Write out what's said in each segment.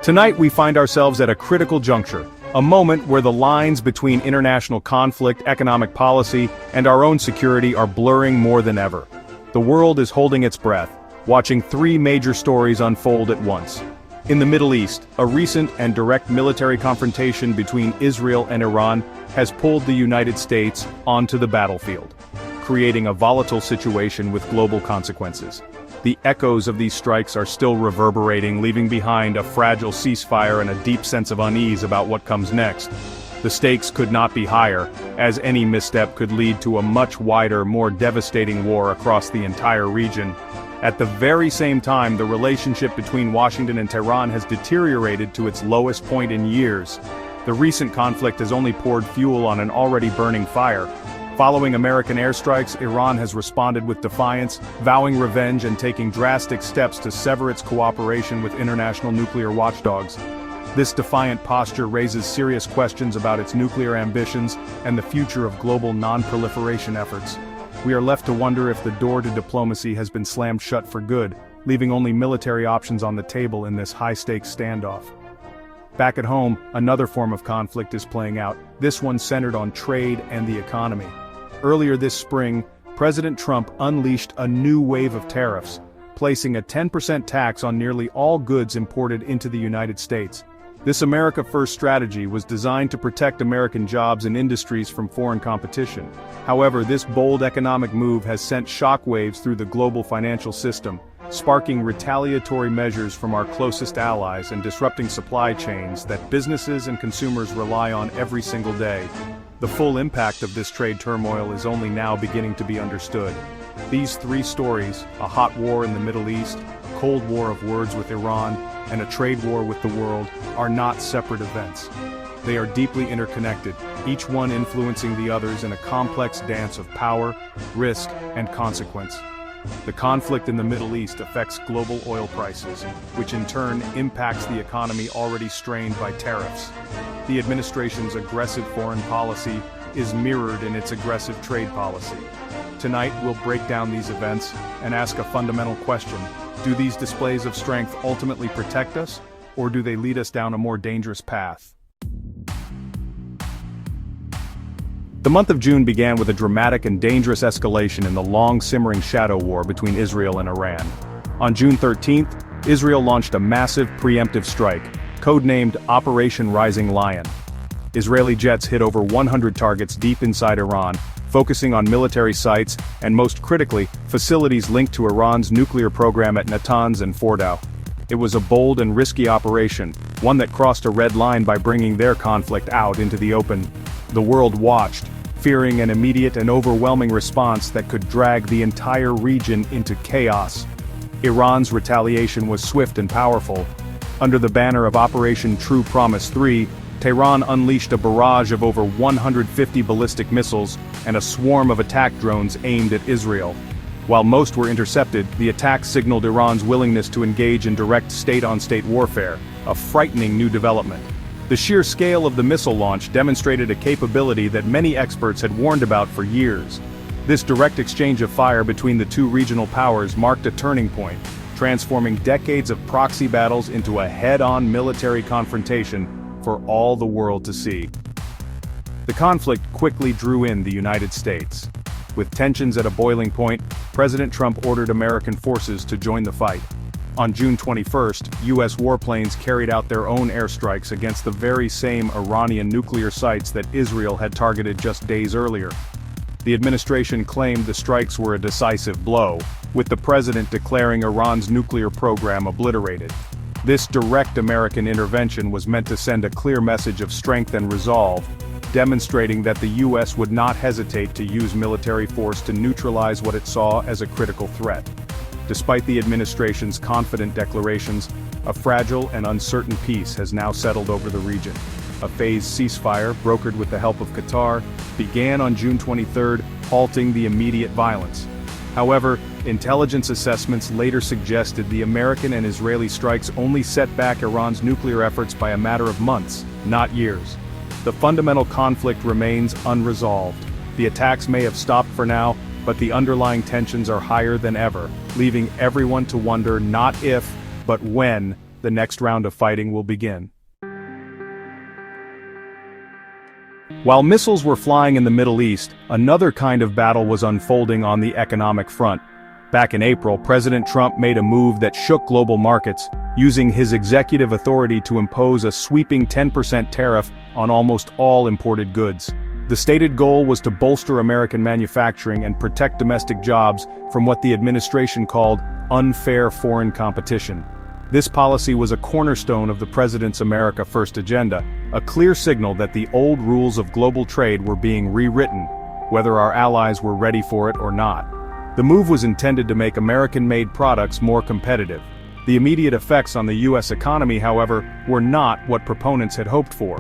Tonight we find ourselves at a critical juncture, a moment where the lines between international conflict, economic policy, and our own security are blurring more than ever. The world is holding its breath, watching three major stories unfold at once. In the Middle East, a recent and direct military confrontation between Israel and Iran has pulled the United States onto the battlefield, creating a volatile situation with global consequences. The echoes of these strikes are still reverberating, leaving behind a fragile ceasefire and a deep sense of unease about what comes next. The stakes could not be higher, as any misstep could lead to a much wider, more devastating war across the entire region. At the very same time, the relationship between Washington and Tehran has deteriorated to its lowest point in years. The recent conflict has only poured fuel on an already burning fire. Following American airstrikes, Iran has responded with defiance, vowing revenge and taking drastic steps to sever its cooperation with international nuclear watchdogs. This defiant posture raises serious questions about its nuclear ambitions and the future of global non-proliferation efforts. We are left to wonder if the door to diplomacy has been slammed shut for good, leaving only military options on the table in this high-stakes standoff. Back at home, another form of conflict is playing out, this one centered on trade and the economy. Earlier this spring, President Trump unleashed a new wave of tariffs, placing a 10% tax on nearly all goods imported into the United States. This America First strategy was designed to protect American jobs and industries from foreign competition. However, this bold economic move has sent shockwaves through the global financial system, sparking retaliatory measures from our closest allies and disrupting supply chains that businesses and consumers rely on every single day. The full impact of this trade turmoil is only now beginning to be understood. These three stories, a hot war in the Middle East, a cold war of words with Iran, and a trade war with the world, are not separate events. They are deeply interconnected, each one influencing the others in a complex dance of power, risk, and consequence. The conflict in the Middle East affects global oil prices, which in turn impacts the economy already strained by tariffs. The administration's aggressive foreign policy is mirrored in its aggressive trade policy. Tonight we'll break down these events and ask a fundamental question: do these displays of strength ultimately protect us, or do they lead us down a more dangerous path? The month of June began with a dramatic and dangerous escalation in the long-simmering shadow war between Israel and Iran. On June 13th, Israel launched a massive preemptive strike, codenamed Operation Rising Lion. Israeli jets hit over 100 targets deep inside Iran, focusing on military sites and, most critically, facilities linked to Iran's nuclear program at Natanz and Fordow. It was a bold and risky operation, one that crossed a red line by bringing their conflict out into the open. The world watched, fearing an immediate and overwhelming response that could drag the entire region into chaos. Iran's retaliation was swift and powerful. Under the banner of Operation True Promise 3, Tehran unleashed a barrage of over 150 ballistic missiles and a swarm of attack drones aimed at Israel. While most were intercepted, the attacks signaled Iran's willingness to engage in direct state-on-state warfare, a frightening new development. The sheer scale of the missile launch demonstrated a capability that many experts had warned about for years. This direct exchange of fire between the two regional powers marked a turning point, transforming decades of proxy battles into a head-on military confrontation for all the world to see. The conflict quickly drew in the United States. With tensions at a boiling point, President Trump ordered American forces to join the fight. On June 21st, U.S. warplanes carried out their own airstrikes against the very same Iranian nuclear sites that Israel had targeted just days earlier. The administration claimed the strikes were a decisive blow, with the president declaring Iran's nuclear program obliterated. This direct American intervention was meant to send a clear message of strength and resolve, demonstrating that the U.S. would not hesitate to use military force to neutralize what it saw as a critical threat. Despite the administration's confident declarations, a fragile and uncertain peace has now settled over the region. A phased ceasefire, brokered with the help of Qatar, began on June 23rd, halting the immediate violence. However, intelligence assessments later suggested the American and Israeli strikes only set back Iran's nuclear efforts by a matter of months, not years. The fundamental conflict remains unresolved. The attacks may have stopped for now, but the underlying tensions are higher than ever, leaving everyone to wonder not if, but when, the next round of fighting will begin. While missiles were flying in the Middle East, another kind of battle was unfolding on the economic front. Back in April, President Trump made a move that shook global markets, using his executive authority to impose a sweeping 10% tariff on almost all imported goods. The stated goal was to bolster American manufacturing and protect domestic jobs from what the administration called unfair foreign competition. This policy was a cornerstone of the president's America First agenda, a clear signal that the old rules of global trade were being rewritten, whether our allies were ready for it or not. The move was intended to make American-made products more competitive. The immediate effects on the U.S. economy, however, were not what proponents had hoped for.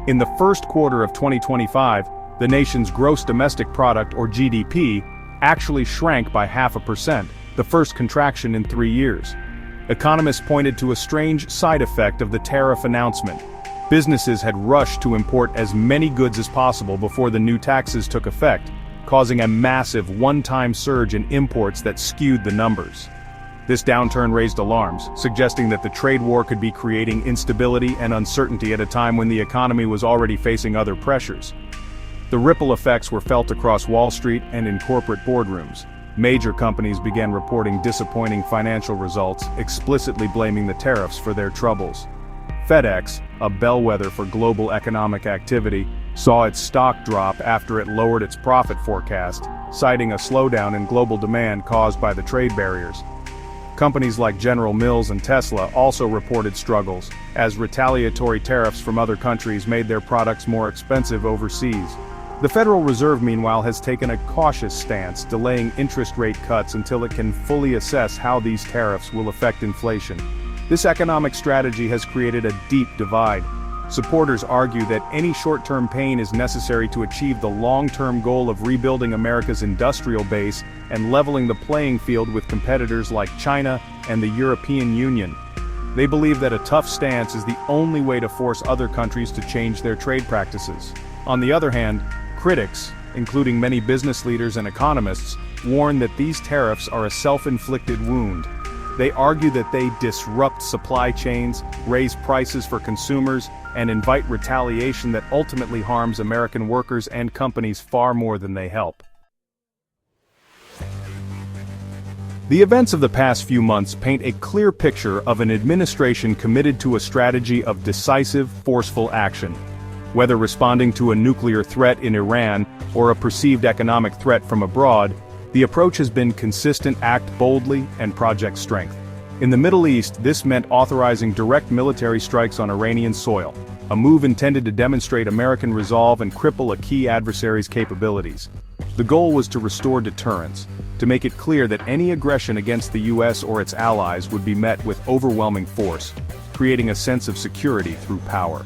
In the first quarter of 2025, the nation's gross domestic product, or GDP, actually shrank by 0.5%, the first contraction in 3 years. Economists pointed to a strange side effect of the tariff announcement. Businesses had rushed to import as many goods as possible before the new taxes took effect, causing a massive one-time surge in imports that skewed the numbers. This downturn raised alarms, suggesting that the trade war could be creating instability and uncertainty at a time when the economy was already facing other pressures. The ripple effects were felt across Wall Street and in corporate boardrooms. Major companies began reporting disappointing financial results, explicitly blaming the tariffs for their troubles. FedEx, a bellwether for global economic activity, saw its stock drop after it lowered its profit forecast, citing a slowdown in global demand caused by the trade barriers. Companies like General Mills and Tesla also reported struggles, as retaliatory tariffs from other countries made their products more expensive overseas. The Federal Reserve, meanwhile, has taken a cautious stance, delaying interest rate cuts until it can fully assess how these tariffs will affect inflation. This economic strategy has created a deep divide. Supporters argue that any short-term pain is necessary to achieve the long-term goal of rebuilding America's industrial base and leveling the playing field with competitors like China and the European Union. They believe that a tough stance is the only way to force other countries to change their trade practices. On the other hand, critics, including many business leaders and economists, warn that these tariffs are a self-inflicted wound. They argue that they disrupt supply chains, raise prices for consumers, and invite retaliation that ultimately harms American workers and companies far more than they help. The events of the past few months paint a clear picture of an administration committed to a strategy of decisive, forceful action. Whether responding to a nuclear threat in Iran or a perceived economic threat from abroad, the approach has been consistent: act boldly and project strength. In the Middle East, this meant authorizing direct military strikes on Iranian soil, a move intended to demonstrate American resolve and cripple a key adversary's capabilities. The goal was to restore deterrence, to make it clear that any aggression against the U.S. or its allies would be met with overwhelming force, creating a sense of security through power.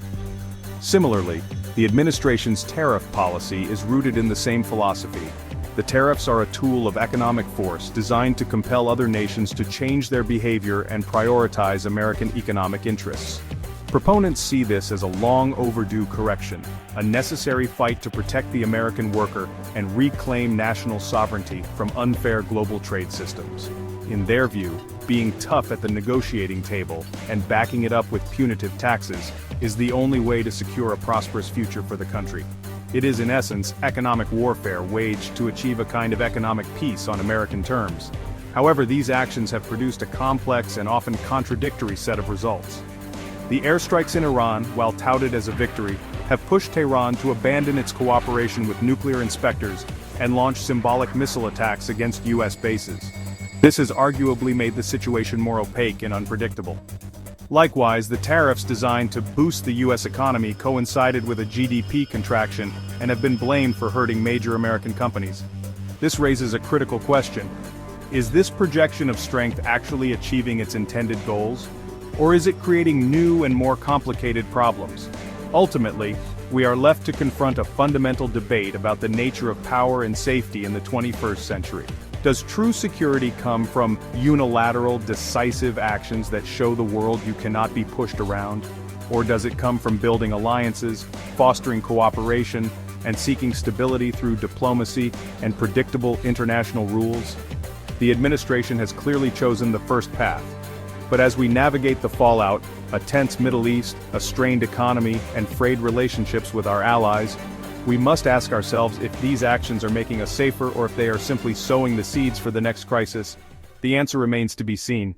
Similarly, the administration's tariff policy is rooted in the same philosophy. The tariffs are a tool of economic force designed to compel other nations to change their behavior and prioritize American economic interests. Proponents see this as a long overdue correction, a necessary fight to protect the American worker and reclaim national sovereignty from unfair global trade systems. In their view, being tough at the negotiating table and backing it up with punitive taxes is the only way to secure a prosperous future for the country. It is, in essence, economic warfare waged to achieve a kind of economic peace on American terms. However, these actions have produced a complex and often contradictory set of results. The airstrikes in Iran, while touted as a victory, have pushed Tehran to abandon its cooperation with nuclear inspectors and launch symbolic missile attacks against U.S. bases. This has arguably made the situation more opaque and unpredictable. Likewise, the tariffs designed to boost the U.S. economy coincided with a GDP contraction and have been blamed for hurting major American companies. This raises a critical question. Is this projection of strength actually achieving its intended goals? Or is it creating new and more complicated problems? Ultimately, we are left to confront a fundamental debate about the nature of power and safety in the 21st century. Does true security come from unilateral, decisive actions that show the world you cannot be pushed around? Or does it come from building alliances, fostering cooperation, and seeking stability through diplomacy and predictable international rules? The administration has clearly chosen the first path. But as we navigate the fallout, a tense Middle East, a strained economy, and frayed relationships with our allies, we must ask ourselves if these actions are making us safer or if they are simply sowing the seeds for the next crisis. The answer remains to be seen.